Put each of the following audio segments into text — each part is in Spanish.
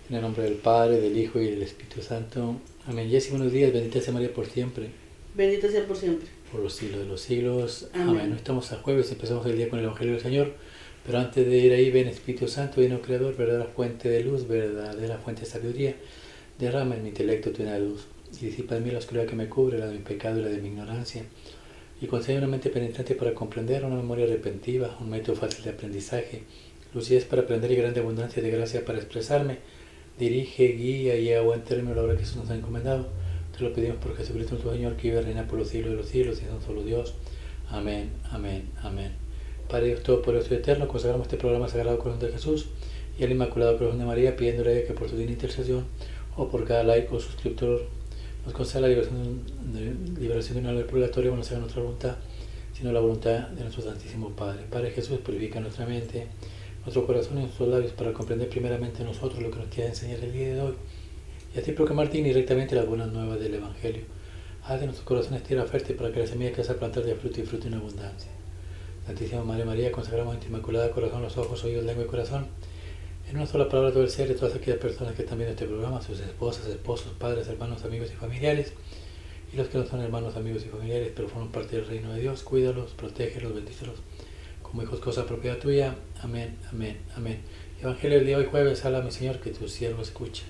En el nombre del Padre, del Hijo y del Espíritu Santo. Amén. Jessy, buenos días. Bendita sea María por siempre. Bendita sea por siempre. Por los siglos de los siglos. Amén. Amén. Hoy estamos a jueves, empezamos el día con el Evangelio del Señor. Pero antes de ir ahí, ven Espíritu Santo, ven, oh Creador, verdadera fuente de luz, verdadera fuente de sabiduría. Derrama en mi intelecto tu llena luz y disipa de mí la oscuridad que me cubre, la de mi pecado y la de mi ignorancia. Y concede una mente penetrante para comprender, una memoria retentiva, un método fácil de aprendizaje, lucidez para aprender y grande abundancia de gracia para expresarme. Dirige, guía y a buen término la obra que Jesús nos ha encomendado. Te lo pedimos por Jesucristo nuestro Señor, que vive y reina por los siglos de los siglos, y es un solo Dios. Amén, amén, amén. Padre Dios Todopoderoso y Eterno, consagramos este programa Sagrado Corazón de Jesús y al Inmaculado Corazón de María, pidiéndole que por su divina intercesión o por cada laico o suscriptor nos conceda la liberación de una del purgatorio, no sea nuestra voluntad, sino la voluntad de nuestro Santísimo Padre. Padre Jesús, purifica nuestra mente, nuestro corazón y nuestros labios para comprender primeramente nosotros lo que nos quiere enseñar el día de hoy y así proclamar digna y rectamente las buenas nuevas del Evangelio. Haz de nuestros corazones tierra fértil para que la semilla que vas a plantar dé fruto y fruto en abundancia. Santísima Madre María, consagramos en tu inmaculada corazón los ojos, oídos, lengua y corazón. En una sola palabra todo el ser de todas aquellas personas que están viendo este programa, sus esposas, esposos, padres, hermanos, amigos y familiares, y los que no son hermanos, amigos y familiares, pero forman parte del reino de Dios, cuídalos, protégelos, bendícelos como hijos, cosa propiedad tuya. Amén, amén, amén. Evangelio del día de hoy jueves, habla mi Señor, que tu siervo escuche.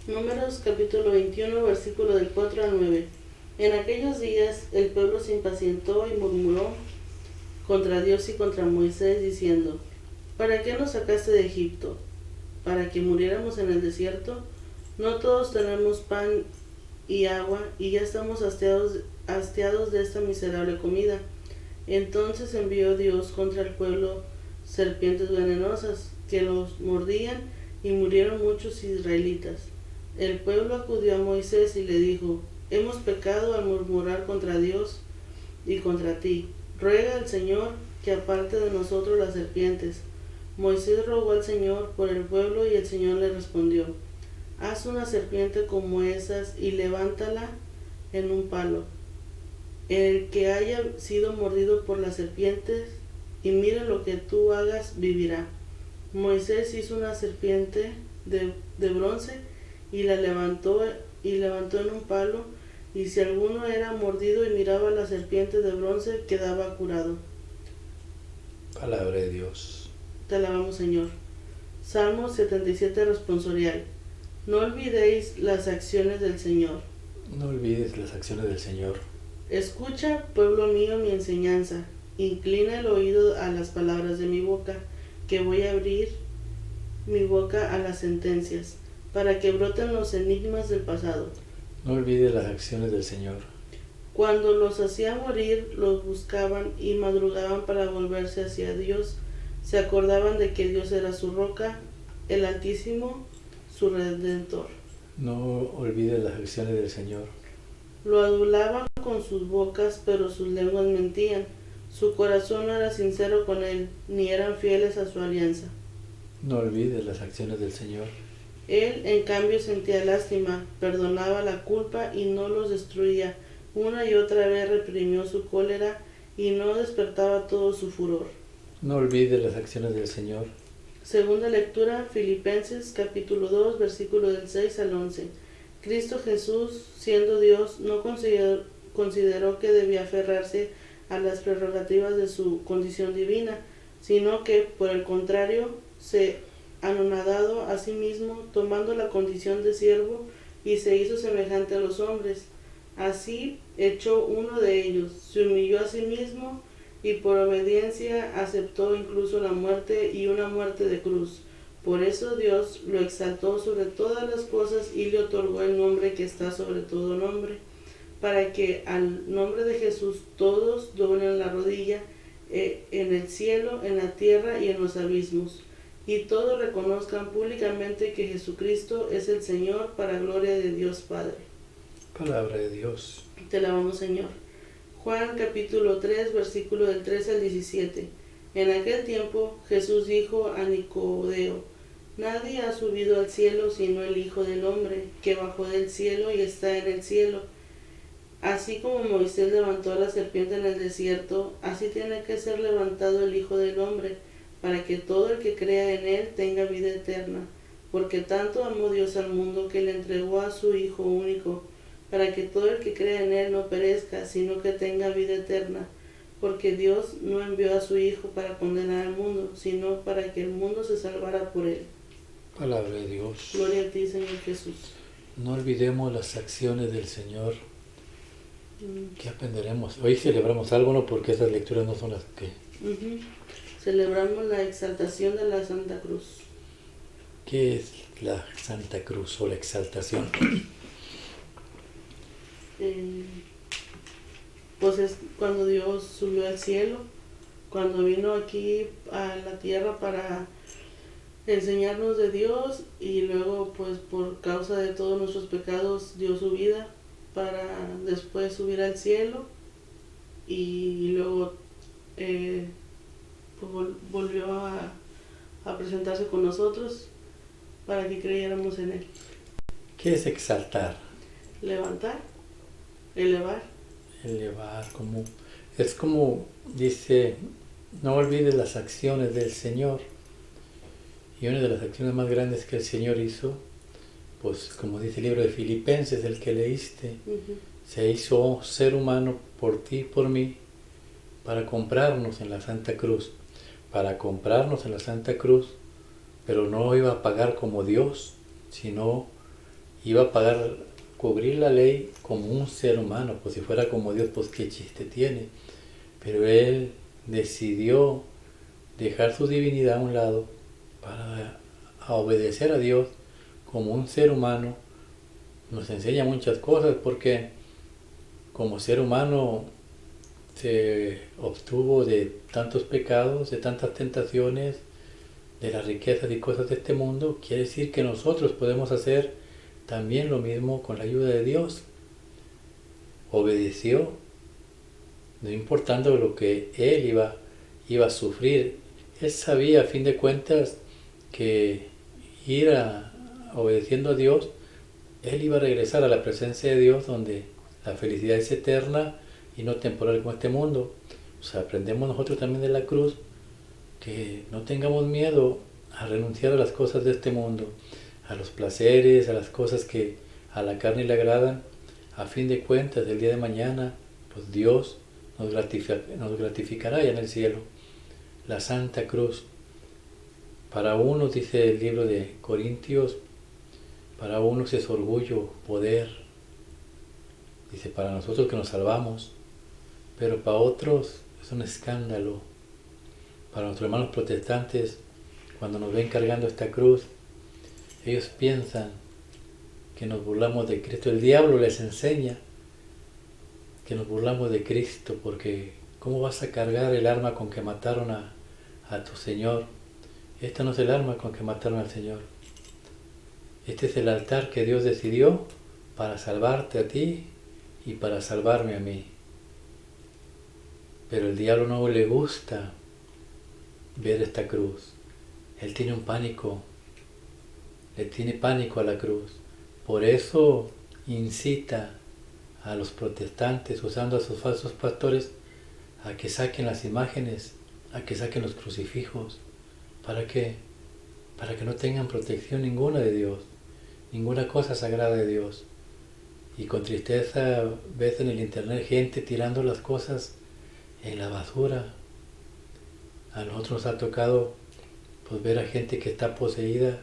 Números capítulo 21, versículo del 4 al 9. En aquellos días el pueblo se impacientó y murmuró contra Dios y contra Moisés, diciendo: ¿Para qué nos sacaste de Egipto? ¿Para que muriéramos en el desierto? No todos tenemos pan y agua, y ya estamos hastiados de esta miserable comida. Entonces envió Dios contra el pueblo serpientes venenosas, que los mordían, y murieron muchos israelitas. El pueblo acudió a Moisés y le dijo: hemos pecado al murmurar contra Dios y contra ti. Ruega al Señor que aparte de nosotros las serpientes. Moisés rogó al Señor por el pueblo y el Señor le respondió: haz una serpiente como esas y levántala en un palo. El que haya sido mordido por las serpientes y mire lo que tú hagas, vivirá. Moisés hizo una serpiente de bronce y la levantó en un palo, y si alguno era mordido y miraba la serpiente de bronce, quedaba curado. Palabra de Dios. Te alabamos, Señor. Salmo 77 responsorial. No olvidéis las acciones del Señor. No olvides las acciones del Señor. Escucha, pueblo mío, mi enseñanza. Inclina el oído a las palabras de mi boca, que voy a abrir mi boca a las sentencias, para que broten los enigmas del pasado. No olvides las acciones del Señor. Cuando los hacía morir, los buscaban y madrugaban para volverse hacia Dios. Se acordaban de que Dios era su roca, el Altísimo, su Redentor. No olvides las acciones del Señor. Lo adulaban con sus bocas, pero sus lenguas mentían. Su corazón no era sincero con él, ni eran fieles a su alianza. No olvides las acciones del Señor. Él, en cambio, sentía lástima, perdonaba la culpa y no los destruía. Una y otra vez reprimió su cólera y no despertaba todo su furor. No olvides las acciones del Señor. Segunda lectura, Filipenses capítulo 2, versículo del 6 al 11. Cristo Jesús, siendo Dios, no consideró que debía aferrarse a las prerrogativas de su condición divina, sino que, por el contrario, se anonadado a sí mismo, tomando la condición de siervo, y se hizo semejante a los hombres. Así, hecho uno de ellos, se humilló a sí mismo y por obediencia aceptó incluso la muerte, y una muerte de cruz. Por eso Dios lo exaltó sobre todas las cosas y le otorgó el nombre que está sobre todo nombre, para que al nombre de Jesús todos doblen la rodilla, en el cielo, en la tierra y en los abismos, y todos reconozcan públicamente que Jesucristo es el Señor, para gloria de Dios Padre. Palabra de Dios. Te alabamos, Señor. Juan capítulo 3, versículo del 13 al 17. En aquel tiempo Jesús dijo a Nicodemo: nadie ha subido al cielo sino el Hijo del Hombre, que bajó del cielo y está en el cielo. Así como Moisés levantó a la serpiente en el desierto, así tiene que ser levantado el Hijo del Hombre, para que todo el que crea en él tenga vida eterna. porque tanto amó Dios al mundo que le entregó a su Hijo único, para que todo el que crea en Él no perezca, sino que tenga vida eterna. Porque Dios no envió a su Hijo para condenar al mundo, sino para que el mundo se salvara por Él. Palabra de Dios. Gloria a ti, Señor Jesús. No olvidemos las acciones del Señor. ¿Qué aprenderemos? Hoy celebramos algo, ¿no? Porque esas lecturas no son las que... Celebramos la exaltación de la Santa Cruz. ¿Qué es la Santa Cruz o la exaltación? Pues es cuando Dios subió al cielo, cuando vino aquí a la tierra para enseñarnos de Dios, y luego pues por causa de todos nuestros pecados dio su vida para después subir al cielo, y luego pues volvió a presentarse con nosotros para que creyéramos en Él. ¿Qué es exaltar? Levantar, elevar. Elevar, es como dice, no olvides las acciones del Señor. Y una de las acciones más grandes que el Señor hizo, pues como dice el libro de Filipenses, el que leíste, se hizo ser humano por ti y por mí, para comprarnos en la Santa Cruz. Para comprarnos en la Santa Cruz, pero no iba a pagar como Dios, sino iba a pagar, cubrir la ley como un ser humano. Pues si fuera como Dios, pues qué chiste tiene. Pero Él decidió dejar su divinidad a un lado para obedecer a Dios como un ser humano. Nos enseña muchas cosas, porque como ser humano se obtuvo de tantos pecados, de tantas tentaciones, de las riquezas y cosas de este mundo. Quiere decir que nosotros podemos hacer también lo mismo con la ayuda de Dios. Obedeció, no importando lo que Él iba a sufrir. Él sabía, a fin de cuentas, que obedeciendo a Dios, Él iba a regresar a la presencia de Dios, donde la felicidad es eterna y no temporal como este mundo. O sea, aprendemos nosotros también de la cruz que no tengamos miedo a renunciar a las cosas de este mundo, a los placeres, a las cosas que a la carne le agradan. A fin de cuentas, el día de mañana, pues Dios nos gratificará ya en el cielo. La Santa Cruz. Para unos, dice el libro de Corintios, para unos es orgullo, poder. Dice, para nosotros que nos salvamos, pero para otros es un escándalo. Para nuestros hermanos protestantes, cuando nos ven cargando esta cruz, ellos piensan que nos burlamos de Cristo. El diablo les enseña que nos burlamos de Cristo, porque ¿cómo vas a cargar el arma con que mataron a tu Señor? Esta no es el arma con que mataron al Señor. Este es el altar que Dios decidió para salvarte a ti y para salvarme a mí. Pero el diablo no le gusta ver esta cruz. Él tiene un pánico. Le tiene pánico a la cruz. Por eso incita a los protestantes, usando a sus falsos pastores, a que saquen las imágenes, a que saquen los crucifijos. ¿Para qué? Para que no tengan protección ninguna de Dios, ninguna cosa sagrada de Dios. Y con tristeza ves en el internet gente tirando las cosas en la basura. A nosotros nos ha tocado pues ver a gente que está poseída.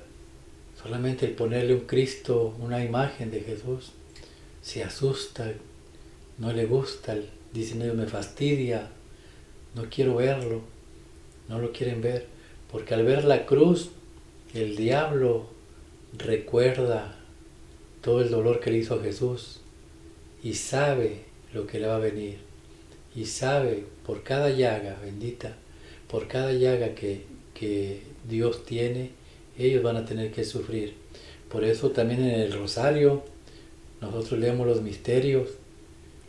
Solamente el ponerle un Cristo, una imagen de Jesús, se asusta, no le gusta, dicen ellos, me fastidia, no quiero verlo, no lo quieren ver, porque al ver la cruz, el diablo recuerda todo el dolor que le hizo a Jesús y sabe lo que le va a venir, y sabe por cada llaga, bendita, por cada llaga que Dios tiene, ellos van a tener que sufrir. Por eso también en el rosario nosotros leemos los misterios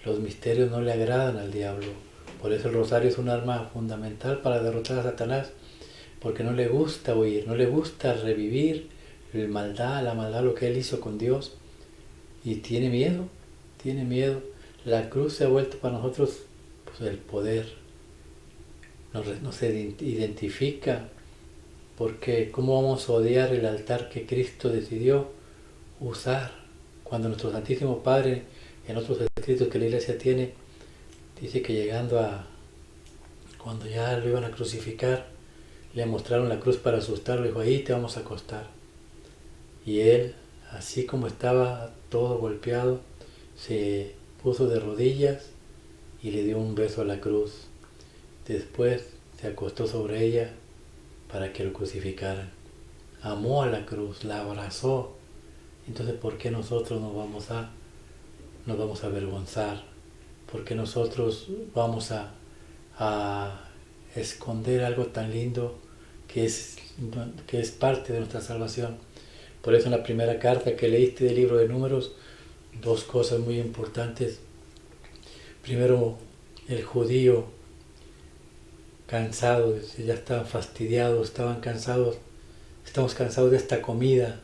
no le agradan al diablo. Por eso el rosario es un arma fundamental para derrotar a Satanás, porque no le gusta oír, no le gusta revivir la maldad, lo que él hizo con Dios, y tiene miedo. La cruz se ha vuelto para nosotros pues, el poder, nos identifica, Porque ¿cómo vamos a odiar el altar que Cristo decidió usar? Cuando nuestro Santísimo Padre, en otros escritos que la Iglesia tiene, dice que cuando ya lo iban a crucificar, le mostraron la cruz para asustarlo, dijo, ahí te vamos a acostar. Y él, así como estaba todo golpeado, se puso de rodillas y le dio un beso a la cruz. Después se acostó sobre ella para que lo crucificaran. Amó a la cruz, la abrazó. Entonces, ¿por qué nosotros nos vamos a avergonzar? ¿Por qué nosotros vamos a esconder algo tan lindo que es parte de nuestra salvación? Por eso en la primera carta que leíste del libro de Números, dos cosas muy importantes. Primero, el judío cansado, ya estaban fastidiados, estaban cansados, estamos cansados de esta comida.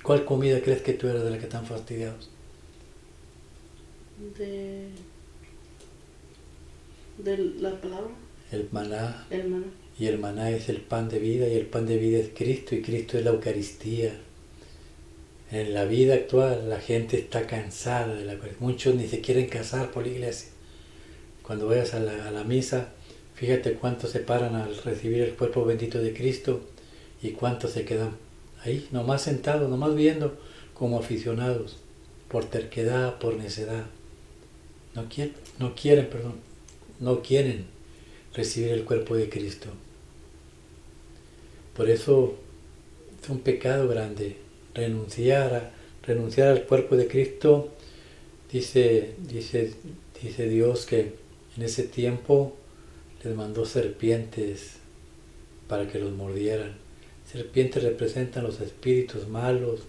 ¿Cuál comida crees que tú eres de la que están fastidiados? De la palabra. El maná. El maná. Y el maná es el pan de vida, y el pan de vida es Cristo, y Cristo es la Eucaristía. En la vida actual la gente está cansada de la Eucaristía. Muchos ni se quieren casar por la iglesia. Cuando vayas a la misa, fíjate cuántos se paran al recibir el cuerpo bendito de Cristo y cuántos se quedan ahí, nomás sentados, nomás viendo como aficionados, por terquedad, por necedad. No quieren recibir el cuerpo de Cristo. Por eso es un pecado grande renunciar al cuerpo de Cristo. Dice Dios que en ese tiempo les mandó serpientes para que los mordieran. Serpientes representan los espíritus malos,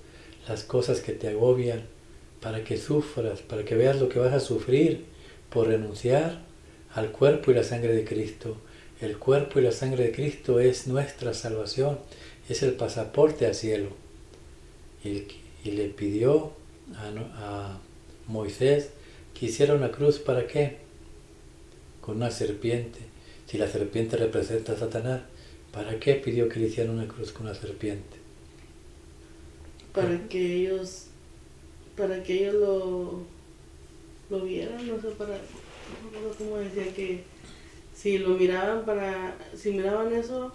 las cosas que te agobian, para que sufras, para que veas lo que vas a sufrir por renunciar al cuerpo y la sangre de Cristo. El cuerpo y la sangre de Cristo es nuestra salvación, es el pasaporte al cielo. Y le pidió a Moisés que hiciera una cruz, ¿para qué? Con una serpiente. Si la serpiente representa a Satanás, ¿para qué pidió que le hiciera una cruz con una serpiente? Para que ellos lo vieran, no sé, cómo decía, que si miraban eso,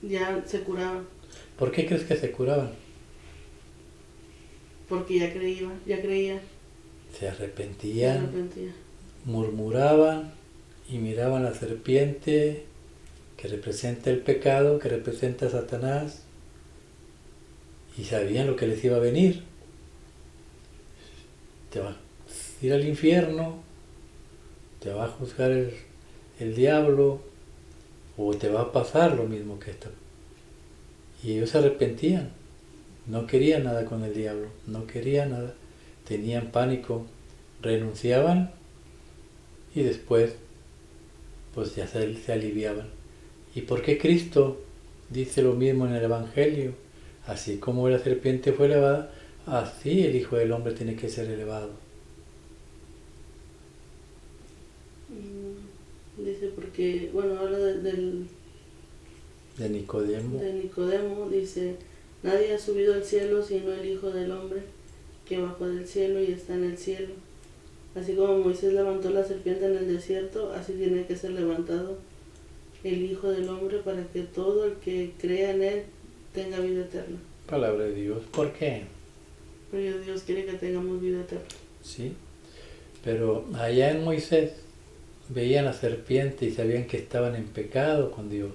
ya se curaban. ¿Por qué crees que se curaban? Porque ya creían. Se arrepentían, murmuraban y miraban a la serpiente que representa el pecado, que representa a Satanás, y sabían lo que les iba a venir. Te va a ir al infierno, te va a juzgar el diablo, o te va a pasar lo mismo que esta. Y ellos se arrepentían, no querían nada con el diablo, no querían nada, tenían pánico, renunciaban y después pues ya se aliviaban. ¿Y por qué Cristo dice lo mismo en el Evangelio? Así como la serpiente fue elevada, así el Hijo del Hombre tiene que ser elevado. Dice porque, habla de Nicodemo. De Nicodemo, dice, nadie ha subido al cielo sino el Hijo del Hombre, que bajó del cielo y está en el cielo. Así como Moisés levantó la serpiente en el desierto, así tiene que ser levantado el Hijo del Hombre, para que todo el que crea en él tenga vida eterna. Palabra de Dios. ¿Por qué? Porque Dios quiere que tengamos vida eterna. Sí, pero allá en Moisés veían la serpiente y sabían que estaban en pecado con Dios.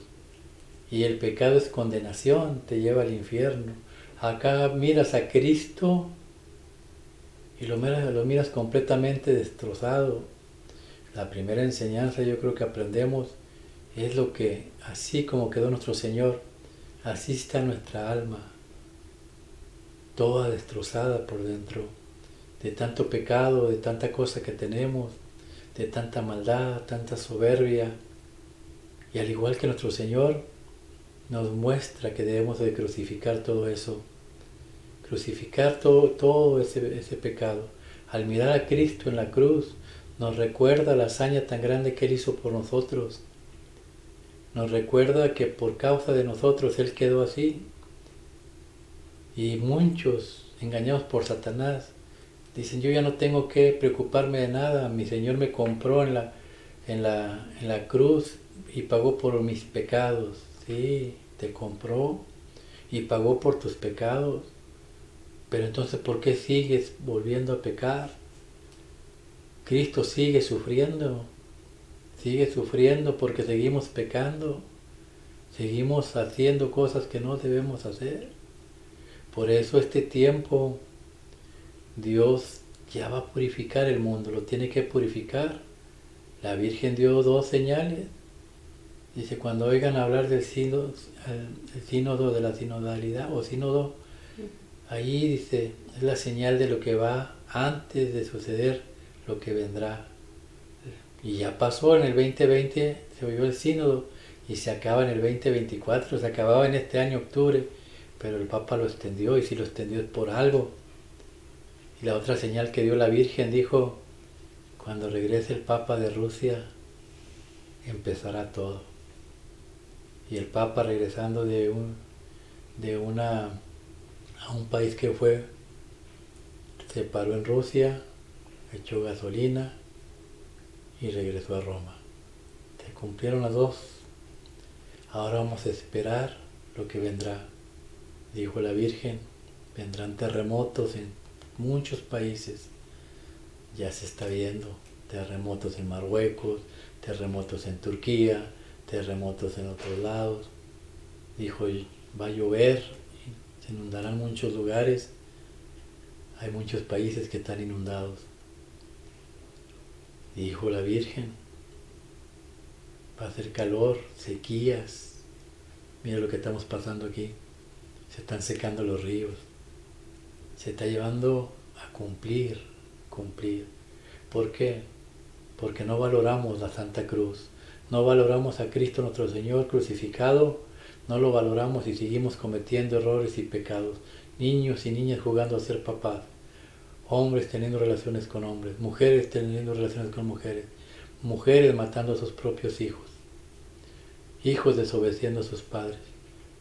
Y el pecado es condenación, te lleva al infierno. Acá miras a Cristo y lo miras completamente destrozado. La primera enseñanza yo creo que aprendemos es lo que, así como quedó nuestro Señor, así está nuestra alma, toda destrozada por dentro, de tanto pecado, de tanta cosa que tenemos, de tanta maldad, tanta soberbia. Y al igual que nuestro Señor nos muestra que debemos de crucificar todo eso, crucificar todo ese pecado. Al mirar a Cristo en la cruz, nos recuerda la hazaña tan grande que Él hizo por nosotros. Nos recuerda que por causa de nosotros Él quedó así. Y muchos, engañados por Satanás, dicen, yo ya no tengo que preocuparme de nada, mi Señor me compró en la cruz y pagó por mis pecados. Sí, te compró y pagó por tus pecados. Pero entonces, ¿por qué sigues volviendo a pecar? Cristo sigue sufriendo porque seguimos pecando, seguimos haciendo cosas que no debemos hacer. Por eso este tiempo Dios ya va a purificar el mundo, lo tiene que purificar. La Virgen dio 2 señales. Dice, cuando oigan hablar del sínodo, el sínodo de la sinodalidad o sínodo, ahí dice, es la señal de lo que va antes de suceder lo que vendrá. Y ya pasó en el 2020, se oyó el sínodo y se acaba en el 2024, se acababa en este año octubre, pero el Papa lo extendió y si lo extendió es por algo. Y la otra señal que dio la Virgen dijo, cuando regrese el Papa de Rusia, empezará todo. Y el Papa regresando a un país que fue, se paró en Rusia, echó gasolina y regresó a Roma. Se cumplieron las 2. Ahora vamos a esperar lo que vendrá. Dijo la Virgen, vendrán terremotos en muchos países. Ya se está viendo terremotos en Marruecos, terremotos en Turquía, terremotos en otros lados. Dijo, va a llover, se inundarán muchos lugares. Hay muchos países que están inundados. Dijo la Virgen, va a hacer calor, sequías. Mira lo que estamos pasando aquí. Se están secando los ríos. Se está llevando a cumplir. ¿Por qué? Porque no valoramos la Santa Cruz. No valoramos a Cristo nuestro Señor crucificado. No lo valoramos y seguimos cometiendo errores y pecados. Niños y niñas jugando a ser papás. Hombres teniendo relaciones con hombres, mujeres teniendo relaciones con mujeres, mujeres matando a sus propios hijos, hijos desobedeciendo a sus padres,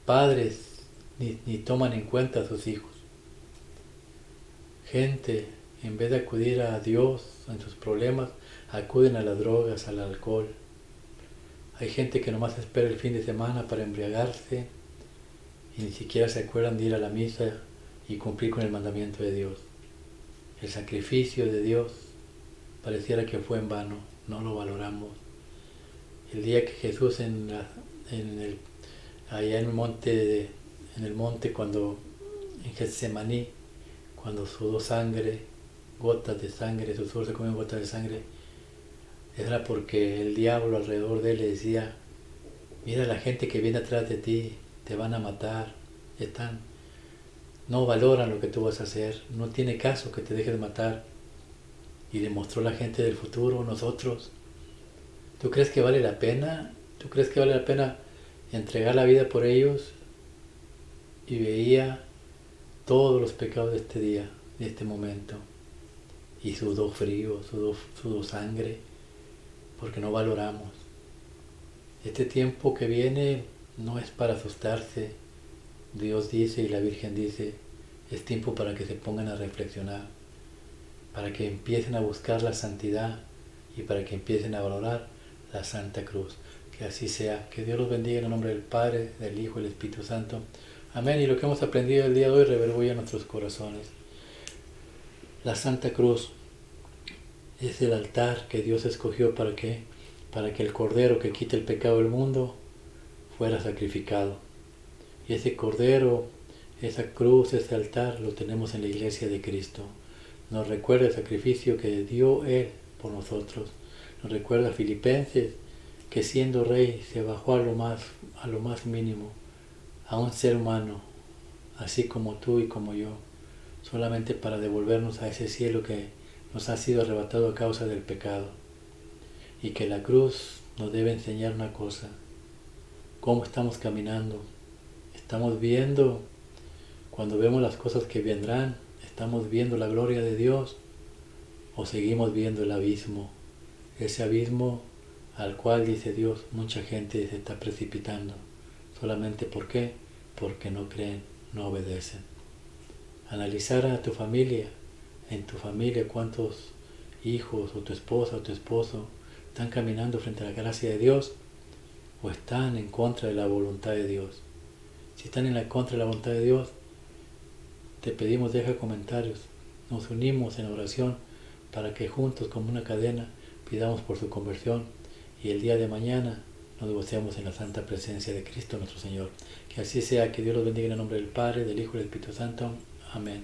padres ni toman en cuenta a sus hijos. Gente, en vez de acudir a Dios en sus problemas, acuden a las drogas, al alcohol. Hay gente que nomás espera el fin de semana para embriagarse y ni siquiera se acuerdan de ir a la misa y cumplir con el mandamiento de Dios. El sacrificio de Dios pareciera que fue en vano, no lo valoramos. El día que Jesús allá en el monte cuando en Getsemaní, cuando sudó sangre, gotas de sangre, sus ojos se comían gotas de sangre, era porque el diablo alrededor de él le decía, mira la gente que viene atrás de ti, te van a matar, no valoran lo que tú vas a hacer, no tiene caso que te dejes matar. Y demostró la gente del futuro, nosotros. ¿Tú crees que vale la pena? ¿Tú crees que vale la pena entregar la vida por ellos? Y veía todos los pecados de este día, de este momento. Y sudó frío, sudó sangre, porque no valoramos. Este tiempo que viene no es para asustarse. Dios dice y la Virgen dice, es tiempo para que se pongan a reflexionar, para que empiecen a buscar la santidad y para que empiecen a valorar la Santa Cruz. Que así sea. Que Dios los bendiga en el nombre del Padre, del Hijo y del Espíritu Santo. Amén. Y lo que hemos aprendido el día de hoy reverbulla en nuestros corazones. La Santa Cruz es el altar que Dios escogió para que el Cordero que quita el pecado del mundo fuera sacrificado. Y ese Cordero, esa cruz, ese altar, lo tenemos en la Iglesia de Cristo. Nos recuerda el sacrificio que dio Él por nosotros. Nos recuerda a Filipenses, que siendo rey se bajó a lo más mínimo, a un ser humano, así como tú y como yo, solamente para devolvernos a ese cielo que nos ha sido arrebatado a causa del pecado. Y que la cruz nos debe enseñar una cosa, cómo estamos caminando. Estamos viendo, cuando vemos las cosas que vendrán, estamos viendo la gloria de Dios o seguimos viendo el abismo, ese abismo al cual, dice Dios, mucha gente se está precipitando. ¿Solamente por qué? Porque no creen, no obedecen. Analizar a tu familia, en tu familia cuántos hijos o tu esposa o tu esposo están caminando frente a la gracia de Dios o están en contra de la voluntad de Dios. Si están en la contra de la voluntad de Dios, te pedimos deja comentarios. Nos unimos en oración para que juntos como una cadena pidamos por su conversión y el día de mañana nos gocemos en la santa presencia de Cristo nuestro Señor. Que así sea, que Dios los bendiga en el nombre del Padre, del Hijo y del Espíritu Santo. Amén.